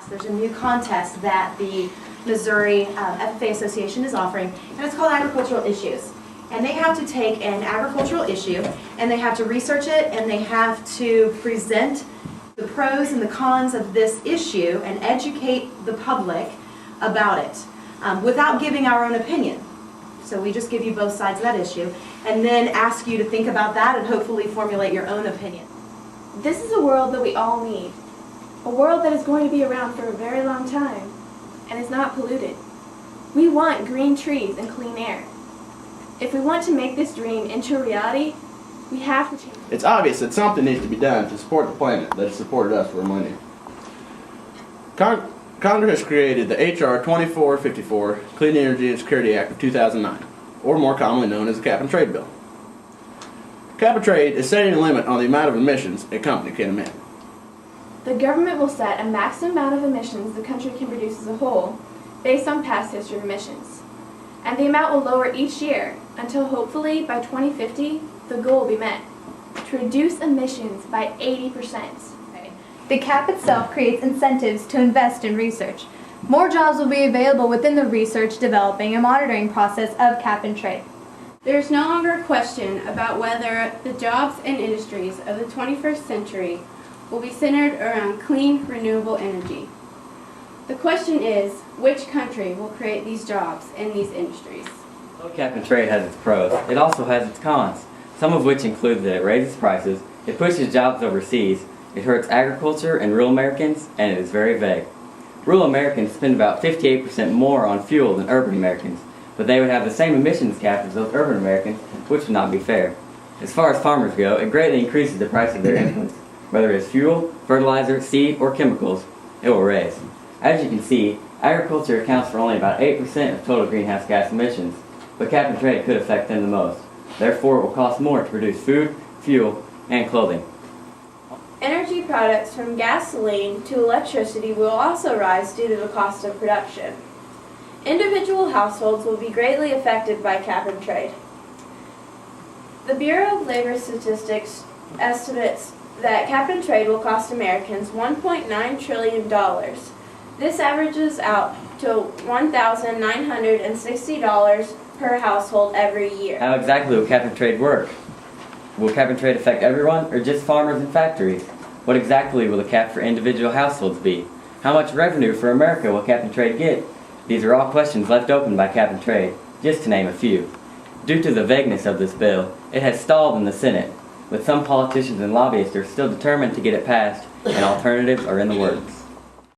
There's a new contest that the Missouri FFA Association is offering, and it's called Agricultural Issues. And they have to take an agricultural issue, and they have to research it, and they have to present the pros and the cons of this issue and educate the public about it without giving our own opinion. So we just give you both sides of that issue, and then ask you to think about that and hopefully formulate your own opinion. This is a world that we all need. A world that is going to be around for a very long time and is not polluted. We want green trees and clean air. If we want to make this dream into a reality, we have to change. It's obvious that something needs to be done to support the planet that has supported us for millennia. Congress has created the H.R. 2454 Clean Energy and Security Act of 2009, or more commonly known as the Cap and Trade Bill. Cap and Trade is setting a limit on the amount of emissions a company can emit. The government will set a maximum amount of emissions the country can produce as a whole based on past history of emissions. And the amount will lower each year until hopefully by 2050 the goal will be met, to reduce emissions by 80%. The cap itself creates incentives to invest in research. More jobs will be available within the research, developing, and monitoring process of cap and trade. There is no longer a question about whether the jobs and industries of the 21st century will be centered around clean, renewable energy. The question is, which country will create these jobs and these industries? Cap and trade has its pros. It also has its cons, some of which include that it raises prices, it pushes jobs overseas, it hurts agriculture and rural Americans, and it is very vague. Rural Americans spend about 58% more on fuel than urban Americans, but they would have the same emissions cap as those urban Americans, which would not be fair. As far as farmers go, it greatly increases the price of their inputs. Whether it's fuel, fertilizer, seed, or chemicals, it will raise. As you can see, agriculture accounts for only about 8% of total greenhouse gas emissions, but cap and trade could affect them the most. Therefore, it will cost more to produce food, fuel, and clothing. Energy products from gasoline to electricity will also rise due to the cost of production. Individual households will be greatly affected by cap and trade. The Bureau of Labor Statistics estimates that cap and trade will cost Americans $1.9 trillion. This averages out to $1,960 per household every year. How exactly will cap and trade work? Will cap and trade affect everyone, or just farmers and factories? What exactly will the cap for individual households be? How much revenue for America will cap and trade get? These are all questions left open by cap and trade, just to name a few. Due to the vagueness of this bill, it has stalled in the Senate, with some politicians and lobbyists are still determined to get it passed, and alternatives are in the works.